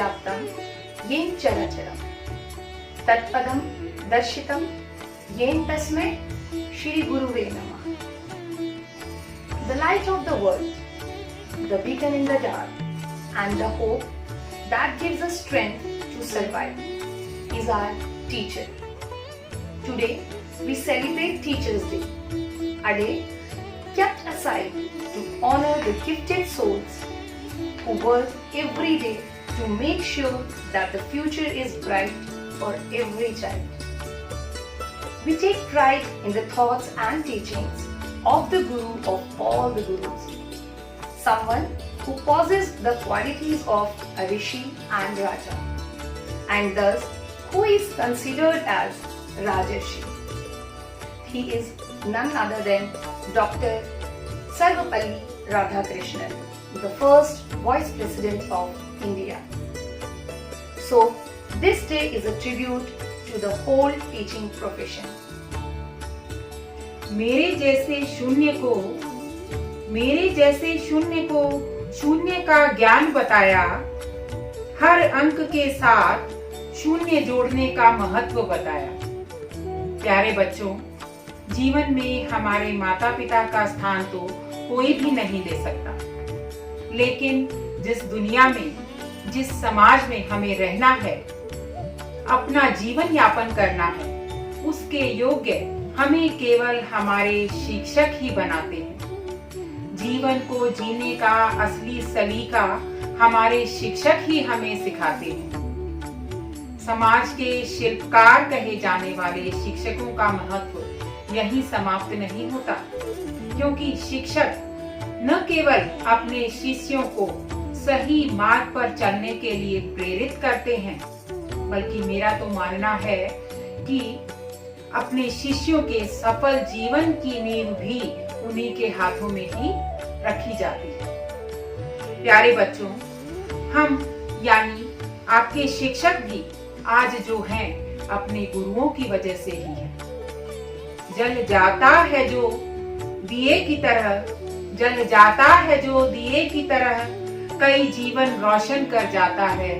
व्याप्तं येन चराचरं तत्पदं दर्शितं येन तस्मै श्री गुरुवे नमः। The light of the world, the beacon in the dark, and the hope that gives us strength to survive is our teacher. Today we celebrate Teachers' Day, a day kept aside to honor the gifted souls who work every day to make sure that the future is bright for every child. We take pride in the thoughts and teachings of the Guru of all the Gurus, someone who possesses the qualities of a Rishi and Raja, and thus who is considered as Rajarshi. He is none other than Dr. Sarvepalli Radhakrishnan, the first Vice President of India. So, this day is a tribute to the whole teaching profession. मेरे जैसे शून्य को शून्य का ज्ञान बताया, हर अंक के साथ शून्य जोड़ने का महत्व बताया। प्यारे बच्चों, जीवन में हमारे माता पिता का स्थान तो कोई भी नहीं ले सकता, लेकिन जिस दुनिया में, जिस समाज में हमें रहना है, अपना जीवन यापन करना है, उसके योग्य हमें केवल हमारे शिक्षक ही बनाते हैं। जीवन को जीने का असली सलीका हमारे शिक्षक ही हमें सिखाते हैं। समाज के शिल्पकार कहे जाने वाले शिक्षकों का महत्व यहीं समाप्त नहीं होता, क्योंकि शिक्षक न केवल अपने शिष्यों को सही मार्ग पर चलने के लिए प्रेरित करते हैं, बल्कि मेरा तो मानना है कि अपने शिष्यों के सफल जीवन की नींव भी उन्हीं के हाथों में ही रखी जाती है। प्यारे बच्चों, हम यानी आपके शिक्षक भी आज जो हैं, अपने गुरुओं की वजह से ही हैं। जल जाता है जो दिए की तरह, जल जाता है जो दिए की तरह, कई जीवन रोशन कर जाता है।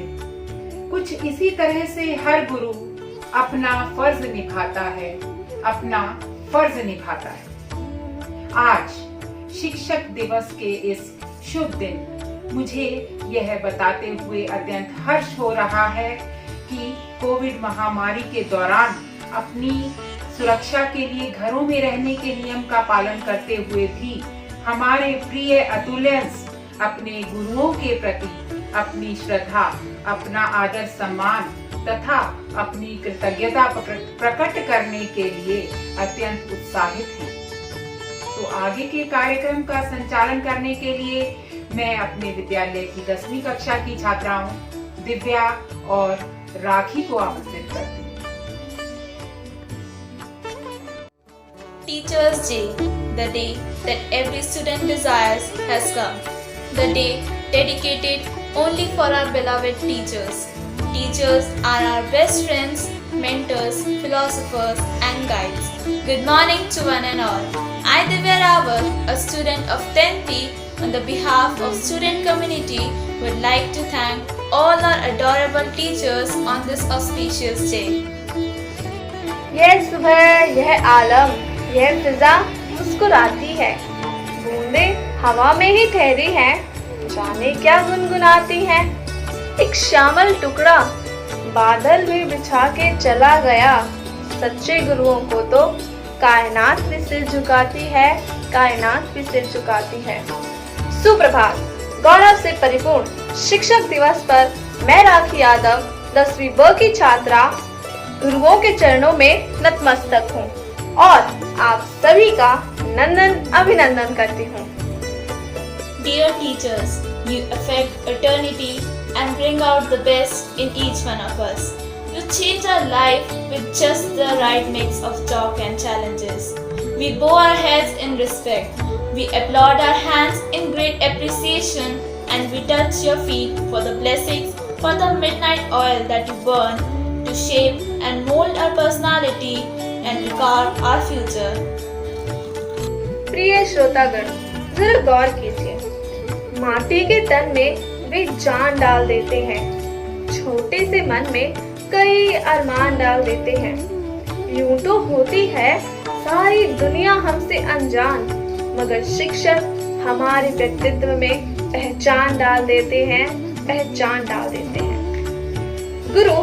कुछ इसी तरह से हर गुरु अपना फर्ज निभाता है, अपना फर्ज निभाता है। आज शिक्षक दिवस के इस शुभ दिन मुझे यह बताते हुए अत्यंत हर्ष हो रहा है कि कोविड महामारी के दौरान अपनी सुरक्षा के लिए घरों में रहने के नियम का पालन करते हुए भी हमारे प्रिय अतुल्यांश अपने गुरुओं के प्रति अपनी श्रद्धा, अपना आदर सम्मान तथा अपनी कृतज्ञता प्रकट करने के लिए अत्यंत उत्साहित हैं। तो आगे के कार्यक्रम का संचालन करने के लिए मैं अपने विद्यालय की 10वीं कक्षा की छात्राओं दिव्या और राखी को आमंत्रित करती हूँ। Teachers' Day, the day that every student desires, has come. The day dedicated only for our beloved teachers. Teachers are our best friends, mentors, philosophers and guides. Good morning to one and all. I, Divya Rawat, a student of 10th, on the behalf of student community, would like to thank all our adorable teachers on this auspicious day. यह सुबह, यह आलम, यह फिजा मुस्कुराती है, बूंदें हवा में ही ठहरी हैं, जाने क्या गुनगुनाती हैं। एक श्यामल टुकड़ा बादल में बिछा के चला गया, सच्चे गुरुओं को तो कायनात भी सिर झुकाती है, कायनात भी सिर झुकाती है। सुप्रभात। गौरव से परिपूर्ण शिक्षक दिवस पर मैं राखी यादव 10वीं ब की छात्रा गुरुओं के चरणों में नतमस्तक हूँ और आप सभी का नंदन अभिनंदन करती हूँ। Dear teachers, you affect eternity and bring out the best in each one of us. You change our life with just the right mix of talk and challenges. We bow our heads in respect. We applaud our hands in great appreciation, and we touch your feet for the blessings, for the midnight oil that you burn to shape and mold our personality and to carve our future. प्रिय श्रोतागण, जरा गौर कीजिए, माटी के तन में वे जान डाल देते हैं, छोटे से मन में कई अरमान डाल देते हैं। यूं तो होती है सारी दुनिया हमसे अनजान, मगर शिक्षक हमारे व्यक्तित्व में पहचान डाल देते हैं। गुरु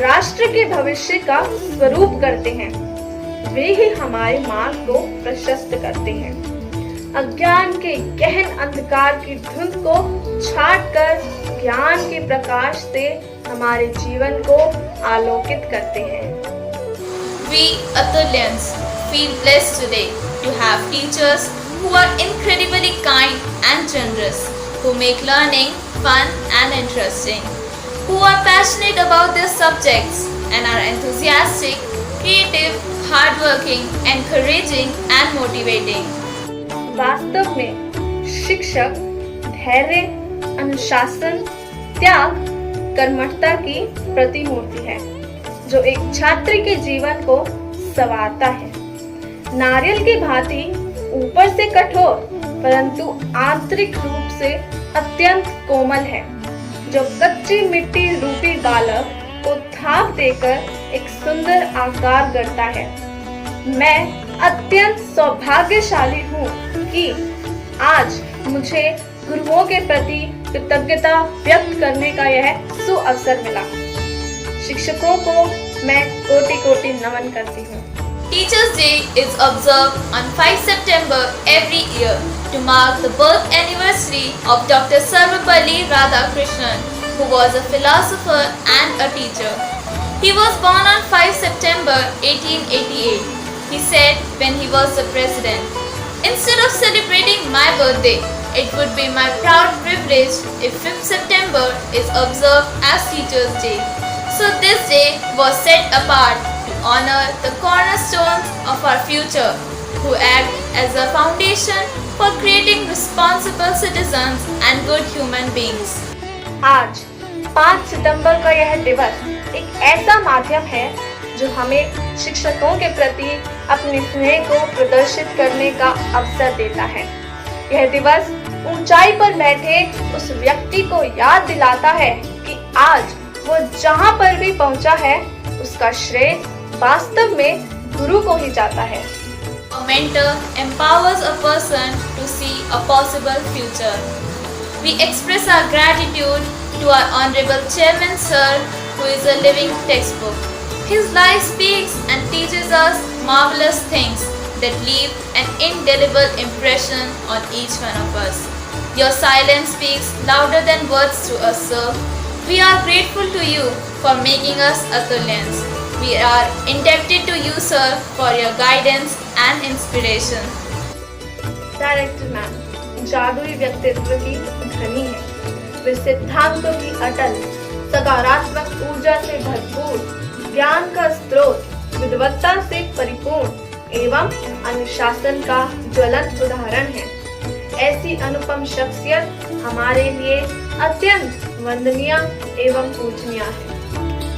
राष्ट्र के भविष्य का स्वरूप करते हैं, वे ही हमारे मार्ग को प्रशस्त करते हैं। अज्ञान के गहन अंधकार की धुंध को छाटकर ज्ञान के प्रकाश से हमारे जीवन को आलोकित करते हैं। We Atulyans feel blessed today to have teachers who are incredibly kind and generous, who make learning fun and interesting, who are passionate about their subjects and are enthusiastic, creative, hardworking, encouraging and motivating. वास्तव में शिक्षक धैर्य, अनुशासन, त्याग, कर्मठता की प्रतिमूर्ति है, जो एक छात्र के जीवन को संवारता है। नारियल की भांति ऊपर से कठोर परंतु आंतरिक रूप से अत्यंत कोमल है, जो कच्ची मिट्टी रूपी बालक को थाप देकर एक सुंदर आकार गढ़ता है। मैं अत्यंत सौभाग्यशाली हूँ कि आज मुझे गुरुओं के प्रति कृतज्ञता व्यक्त करने का यह सुअवसर मिला। शिक्षकों को मैं कोटि-कोटि नमन करती हूँ। Teachers' Day is observed on 5 September every year to mark the birth anniversary of Dr. Sarvepalli Radhakrishnan, who was a philosopher and a teacher. He was born on 5 September 1888. He said when he was the president, "Instead of celebrating my birthday, it would be my proud privilege if 5th September is observed as Teachers' Day." So this day was set apart to honor the cornerstones of our future, who act as a foundation for creating responsible citizens and good human beings. आज 5 सितंबर का यह दिवस एक ऐसा माध्यम है जो हमें शिक्षकों के प्रति अपने स्नेह को प्रदर्शित करने का अवसर देता है। यह दिवस ऊंचाई पर बैठे उस व्यक्ति को याद दिलाता है कि आज वो जहाँ पर भी पहुँचा है उसका श्रेय वास्तव में गुरु को ही जाता है। A mentor empowers a person to see a possible future. We express our gratitude to our Honorable Chairman Sir, who is a living textbook. His life speaks and teaches us marvelous things that leave an indelible impression on each one of us. Your silence speaks louder than words to us, sir. We are grateful to you for making us Atulyans. We are indebted to you, sir, for your guidance and inspiration. Director ma'am जादुई व्यक्तित्व की धनी है। वे सिद्धांतों की अटल, सकारात्मक ऊर्जा से भरपूर, ज्ञान का स्रोत, विद्वत्ता से परिपूर्ण एवं अनुशासन का ज्वलंत उदाहरण है। ऐसी अनुपम शख्सियत हमारे लिए अत्यंत वंदनीय एवं पूजनीय है।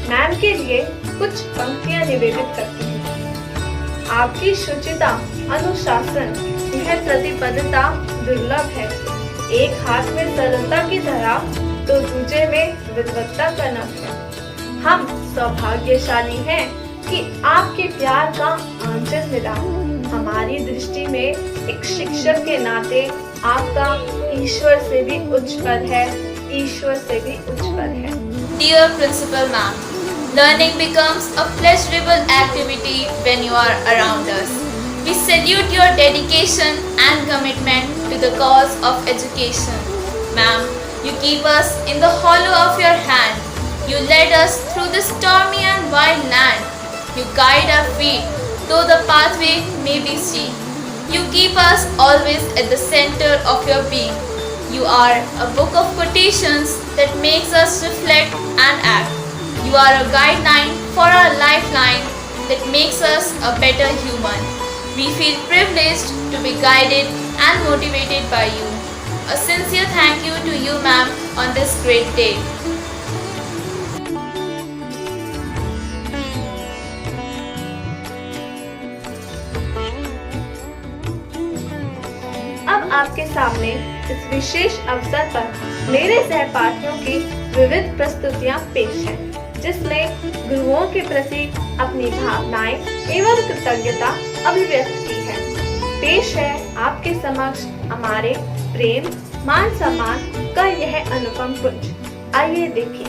मैम के लिए कुछ पंक्तियां निवेदित करती हूँ। आपकी शुचिता, अनुशासन, यह प्रतिबद्धता दुर्लभ है। एक हाथ में सरलता की तरह तो दूसरे में विद्वत्ता का नभ है। हम सौभाग्यशाली हैं कि आपके प्यार का आंचल मिला। हमारी दृष्टि में एक शिक्षक के नाते आपका ईश्वर से भी उच्च पद है, ईश्वर से भी उच्च पद है। Dear Principal Ma'am, learning becomes a pleasurable activity when you are around us. We salute your dedication and commitment to the cause of education. Ma'am, you keep us in the hollow of your hand. You led us through the stormy and wild land. You guide our feet, though the pathway may be steep. You keep us always at the center of your being. You are a book of quotations that makes us reflect and act. You are a guideline for our lifeline that makes us a better human. We feel privileged to be guided and motivated by you. A sincere thank you to you, ma'am, on this great day. अब आपके सामने इस विशेष अवसर पर मेरे सहपाठियों की विविध प्रस्तुतियां पेश हैं, जिसमें गुरुओं के प्रति अपनी भावनाएं एवं कृतज्ञता अभिव्यक्त की है। पेश है आपके समक्ष हमारे प्रेम मान सम्मान का यह अनुपम पुंज। आइए देखिए।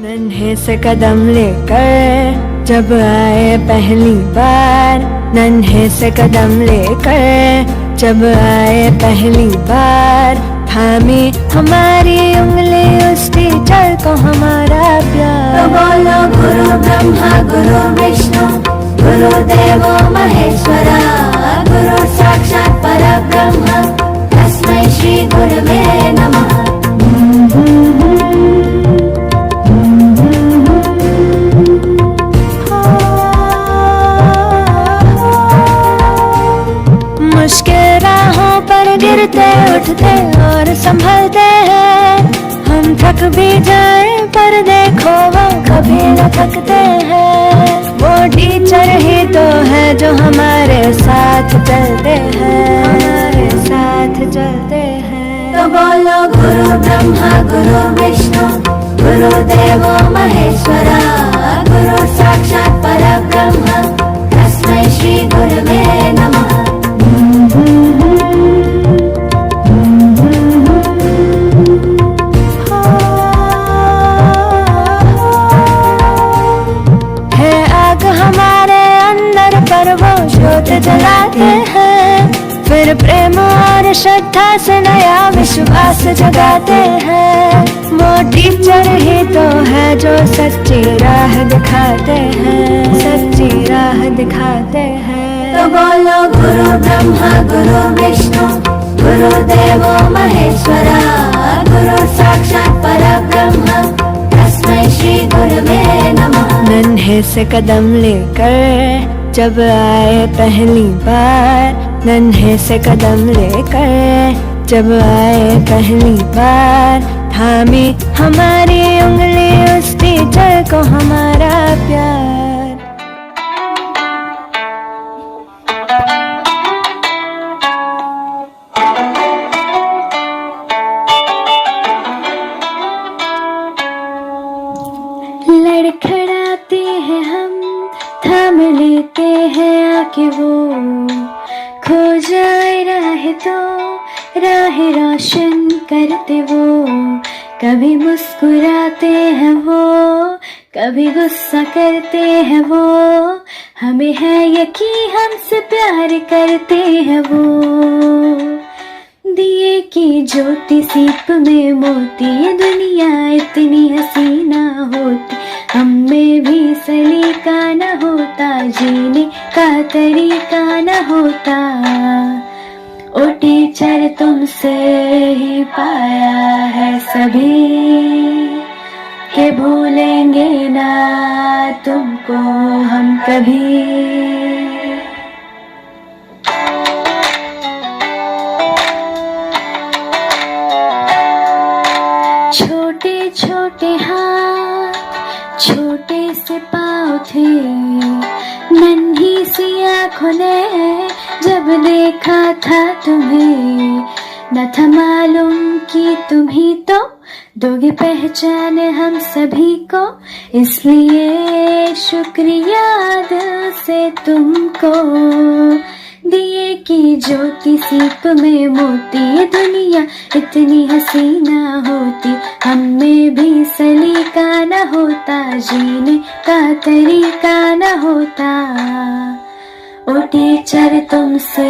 नन्हे से कदम लेकर जब आए पहली बार, नन्हे से कदम लेकर जब आए पहली बार, थामी हमारी उंगली उस टीचर को हमारा प्यार। तो बोलो गुरु ब्रह्मा गुरु विष्णु गुरुदेवो महेश्वरा, गुरु साक्षात परब्रह्म तस्मै श्री गुरवे नमः। मुश्किल राहों पर गिरते उठते और संभलते हैं, हम थक भी जाए पर देखो वो कभी न थकते हैं। वो टीचर ही तो है जो हमारे साथ चलते हैं, हमारे साथ चलते हैं। तो बोलो गुरु ब्रह्मा गुरु विष्णु गुरुदेवो महेश्वरा, गुरु साक्षात परब्रह्म तस्मै श्री गुरवे नमः। जलाते हैं, फिर प्रेम और श्रद्धा से नया विश्वास जगाते हैं। वो टीचर ही तो है जो सच्ची राह दिखाते हैं, सच्ची राह दिखाते हैं। तो बोलो गुरु ब्रह्मा गुरु विष्णु गुरुदेवो महेश्वरा, गुरु साक्षात परब्रह्म तस्मै श्री गुरवे नमः। नन्हे से कदम लेकर जब आए पहली बार, नन्हे से कदम लेकर जब आए पहली बार, थामी हमारी उंगली उस टीचर को हमारा प्यार। लड़खड़ाते हैं हम, थाम लेते हैं आके वो, खो जाए राह तो राह रोशन करते वो। कभी मुस्कुराते हैं वो, कभी गुस्सा करते हैं वो, हमें है यकीन हमसे प्यार करते हैं वो। दिए की ज्योति सीप में मोती, ये दुनिया इतनी हसीना होती, हमें भी सलीका न होता, जीने का तरीका न होता। ओ टीचर तुमसे ही पाया है सभी, के भूलेंगे ना तुमको हम कभी। छोटे छोटे हाथ छोटे से पाँव थे, नन्ही सी आँखों ने जब देखा था तुम्हें, न था मालूम कि तुम ही तो दोगे पहचान हम सभी को, इसलिए शुक्रिया दिल से तुमको। दिए की ज्योति सीप में मोती, ये दुनिया इतनी हसीना होती, हमें भी सलीका न होता, जीने का तरीका न होता। ओ टीचर तुमसे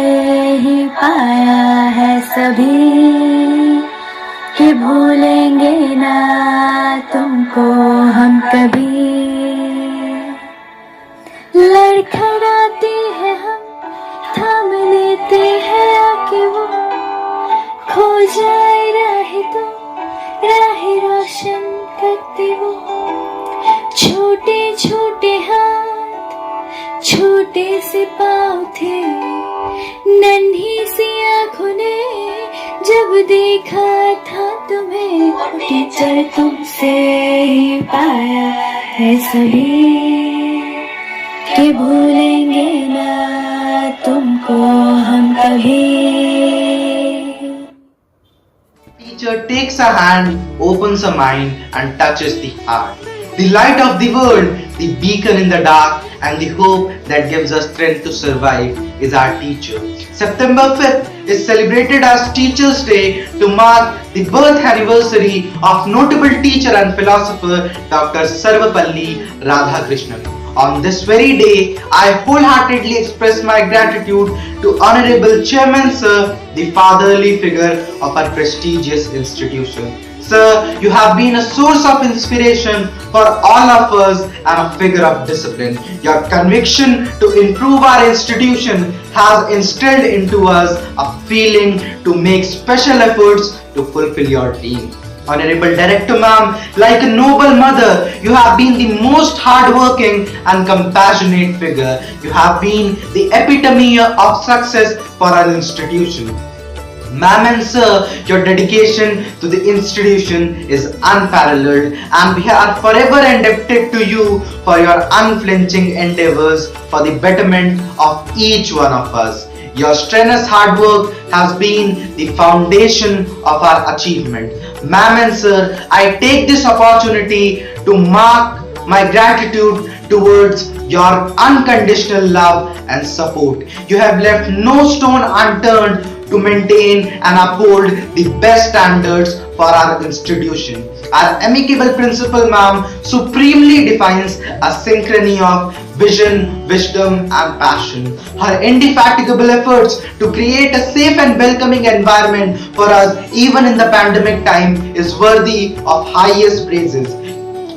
ही पाया है सभी, कि भूलेंगे ना तुमको हम कभी। लड़खड़ाते हैं हम, थाम लेते हैं आके वो, खो जाए राह तो राह रोशन करते वो। छोटे छोटे हाथ छोटे से पाँव थे, नन्ही सी आँखों ने जब देखा था तुम्हें, टीचर तुमसे ही पाया है सभी, कि भूलेंगे ना तुमको हम कभी। teacher takes a hand, opens a mind, and touches the heart. The light of the world, the beacon in the dark, and the hope that gives us strength to survive is our teacher. September 5th is celebrated as Teachers' Day to mark the birth anniversary of notable teacher and philosopher Dr. Sarvapalli Radhakrishnan. On this very day, I wholeheartedly express my gratitude to Honorable Chairman Sir, the fatherly figure of our prestigious institution. Sir, you have been a source of inspiration for all of us and a figure of discipline. Your conviction to improve our institution has instilled into us a feeling to make special efforts to fulfill your dream. Honorable Director Ma'am, like a noble mother, you have been the most hardworking and compassionate figure. You have been the epitome of success for our institution. Ma'am and Sir, your dedication to the institution is unparalleled and we are forever indebted to you for your unflinching endeavors for the betterment of each one of us. Your strenuous hard work has been the foundation of our achievement. Ma'am and Sir, I take this opportunity to mark my gratitude towards your unconditional love and support. You have left no stone unturned to maintain and uphold the best standards for our institution. Our amicable principal ma'am supremely defines a synchrony of vision, wisdom and passion. Her indefatigable efforts to create a safe and welcoming environment for us even in the pandemic time is worthy of highest praises.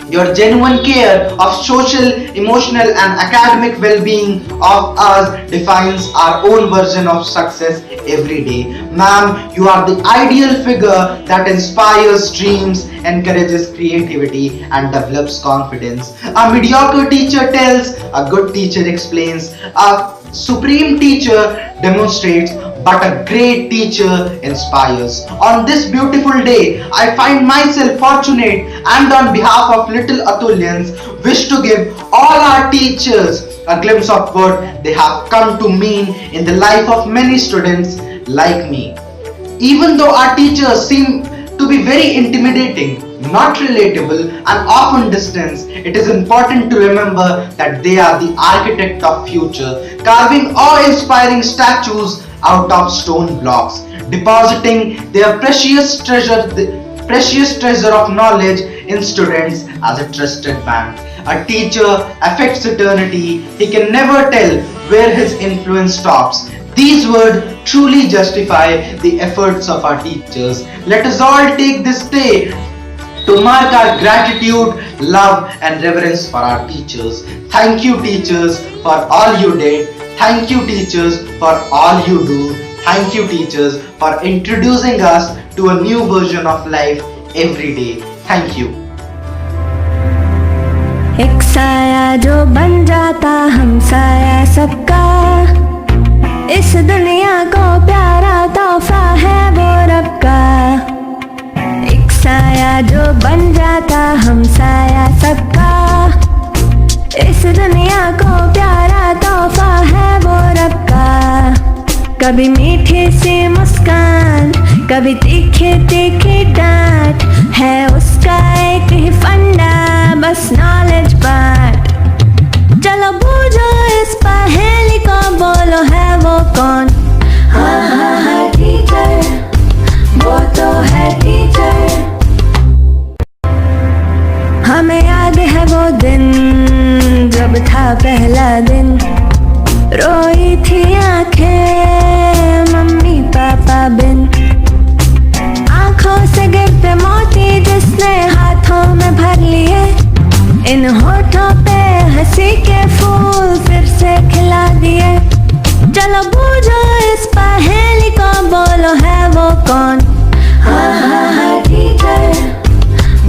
Your genuine care of social, emotional and academic well-being of us defines our own version of success every day. Ma'am, you are the ideal figure that inspires dreams, encourages creativity and develops confidence. A mediocre teacher tells, a good teacher explains, a supreme teacher demonstrates, but a great teacher inspires. On this beautiful day, I find myself fortunate and on behalf of Little Atulyans wish to give all our teachers a glimpse of what they have come to mean in the life of many students like me. Even though our teachers seem to be very intimidating, not relatable and often distant, it is important to remember that they are the architect of future, carving awe-inspiring statues out of stone blocks, depositing their precious treasure of knowledge in students as a trusted bank. A teacher affects eternity. He can never tell where his influence stops. These words truly justify the efforts of our teachers. Let us all take this day to mark our gratitude, love and reverence for our teachers. Thank you teachers for all you did. Thank you teachers for all you do. Thank you teachers for introducing us to a new version of life every day. Thank you. एक साया जो बन जाता हम साया सबका, इस दुनिया को प्यारा तोहफा है वो रब का। एक साया जो बन जाता हम साया सबका, इस दुनिया को प्यारा तोहफा है वो रब का। कभी मीठी सी मुस्कान, कभी तीखे तीखे डांट, है उसका एक ही फंडा, बस नॉलेज बांट। चलो बूझो इस पहेली को, बोलो है वो कौन? हाँ हाँ हाँ टीचर, वो तो है टीचर। हमें याद है वो दिन जब था पहला दिन, रोई थी आंखें मम्मी पापा बिन। आंखों से गिरते मोती जिसने हाथों में भर लिए, इन होठों पे हंसी के फूल फिर से खिला दिए। चलो बूझो इस पहेली को, बोलो है वो कौन? हाँ हाँ हाँ टीचर,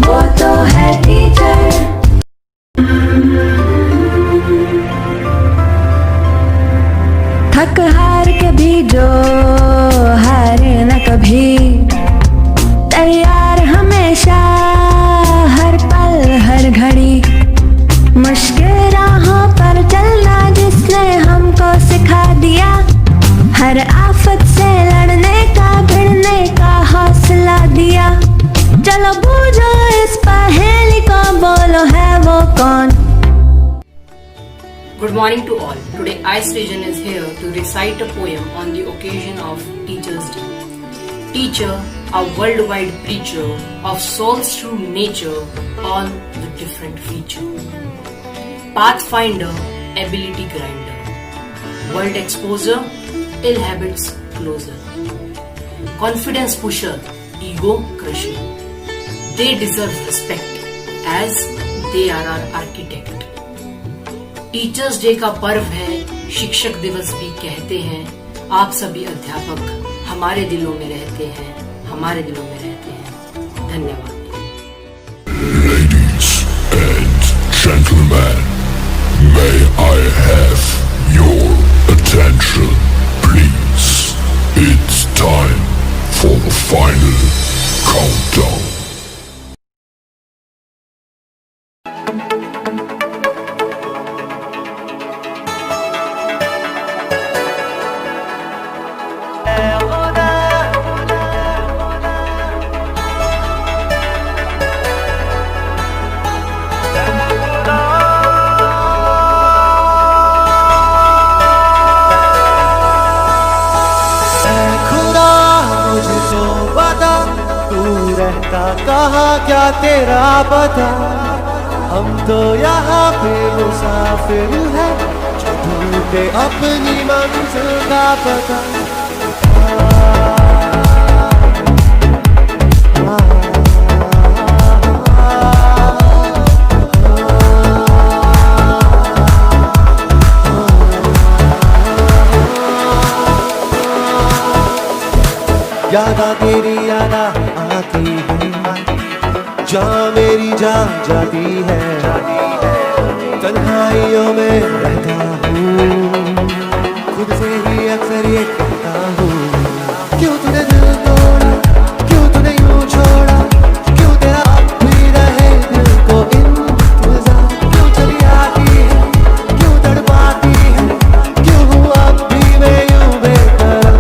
वो तो है टीचर। थक हार के भी जो हारे न कभी, तैयार हमेशा हर पल हर morning to all. Today I Srijan is here to recite a poem on the occasion of Teacher's Day. Teacher, a worldwide preacher of soul's true nature, all with different feature. Pathfinder, ability grinder. World exposer, ill habits closer. Confidence pusher, ego crusher. They deserve respect as they are our architect. Teachers day का पर्व है, शिक्षक दिवस भी कहते हैं. आप सभी अध्यापक हमारे दिलों में रहते हैं, हमारे दिलों में रहते हैं. धन्यवाद. Ladies and gentlemen, may I have your attention, please? It's time for the final countdown. कहाँ क्या तेरा पता, हम तो यहाँ पे मुसाफिर हैं जो ढूंढते अपनी मंजिल का पता. यादा तेरी यादा आती है, जहाँ मेरी जान जाती है. तन्हाइयों में रहता हूँ, खुद से ही अक्सर ये कहता हूँ, क्यों तूने दिल तोड़ा, क्यों तूने यूं छोड़ा, क्यों तेरा अब भी रहे दिल को इंतजार, क्यों चली आती है, क्यों तड़पाती है, क्यों हूँ अब भी मैं यूं बेकरार.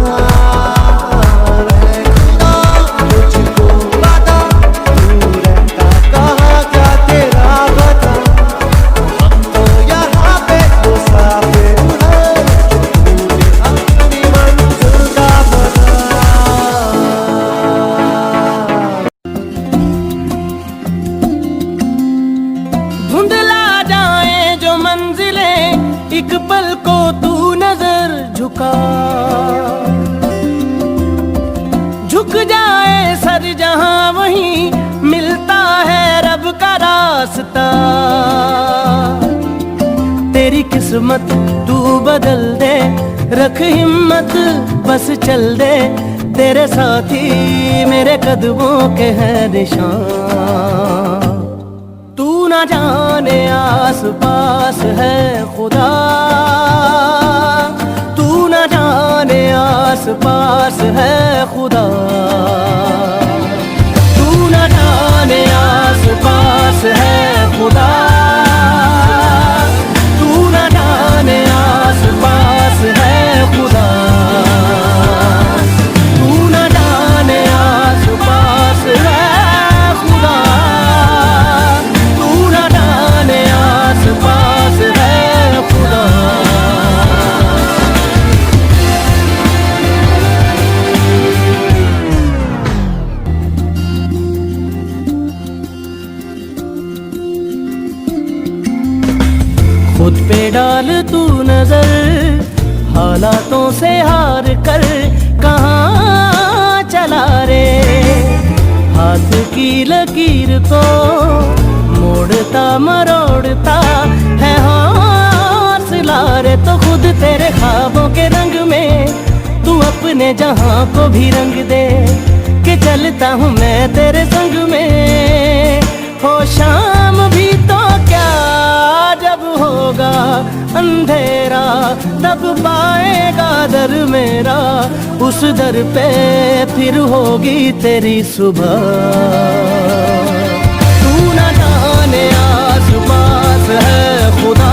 एक पल को तू नजर झुक जाए सर जहां वहीं मिलता है रब का रास्ता. तेरी किस्मत तू बदल दे, रख हिम्मत बस चल दे, तेरे साथी मेरे कदमों के हैं निशान. तू ना जाने आस पास है खुदा, तू ना जाने आस पास है खुदा, तू ना जाने आस पास है खुदा, तू ना जाने आस पास है खुदा, तू ना जाने आस पास है खुदा, तू ना जाने आस पास है खुदा. खुद पे डाल तू नजर, हालातों से हार कर कहाँ चला रे. हाथ की लकीर को मोड़ता मरोड़ता है हौसला रे. तो खुद तेरे ख्वाबों के रंग में तू अपने जहां को भी रंग दे, कि चलता हूँ मैं तेरे संग में. हो शाम भी तो क्या, जब होगा अंधेरा तब पाएगा दर मेरा, उस दर पे फिर होगी तेरी सुबह. तू ना जाने आस पास है खुदा,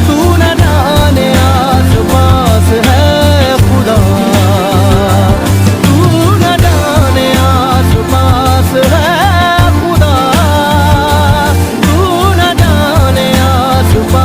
तू ना जाने आस पास है खुदा, तू ना जाने आस पास है खुदा, तू ना जाने आस पास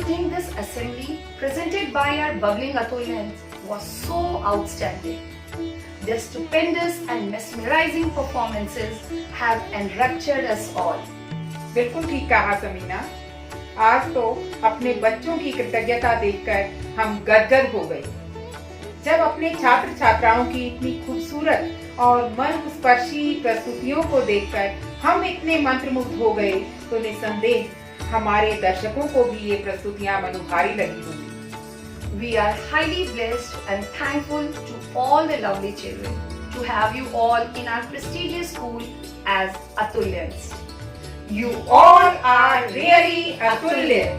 you think this assembly presented by our bubbling Atulyans was so outstanding? Their stupendous and mesmerizing performances have enraptured us all. बिल्कुल ठीक कहा समीना। आज तो अपने बच्चों की कृतज्ञता देखकर हम गदगद हो गए। जब अपने छात्र छात्राओं की इतनी खूबसूरत और मन स्पर्शी प्रस्तुतियों को देखकर हम इतने मंत्रमुग्ध हो गए, तो निसंदेह हमारे दर्शकों को भी ये प्रस्तुतियां मनोहारी लगी होंगी। We are highly blessed and thankful to all the lovely children to have you all in our prestigious school as Atulyans. You all are really Atulya.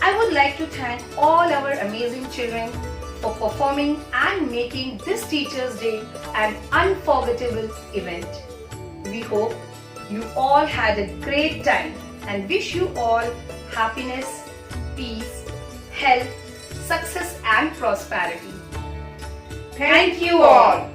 I would like to thank all our amazing children for performing and making this Teachers' Day an unforgettable event. We hope you all had a great time and wish you all happiness, peace, health, success and prosperity. Thank you all.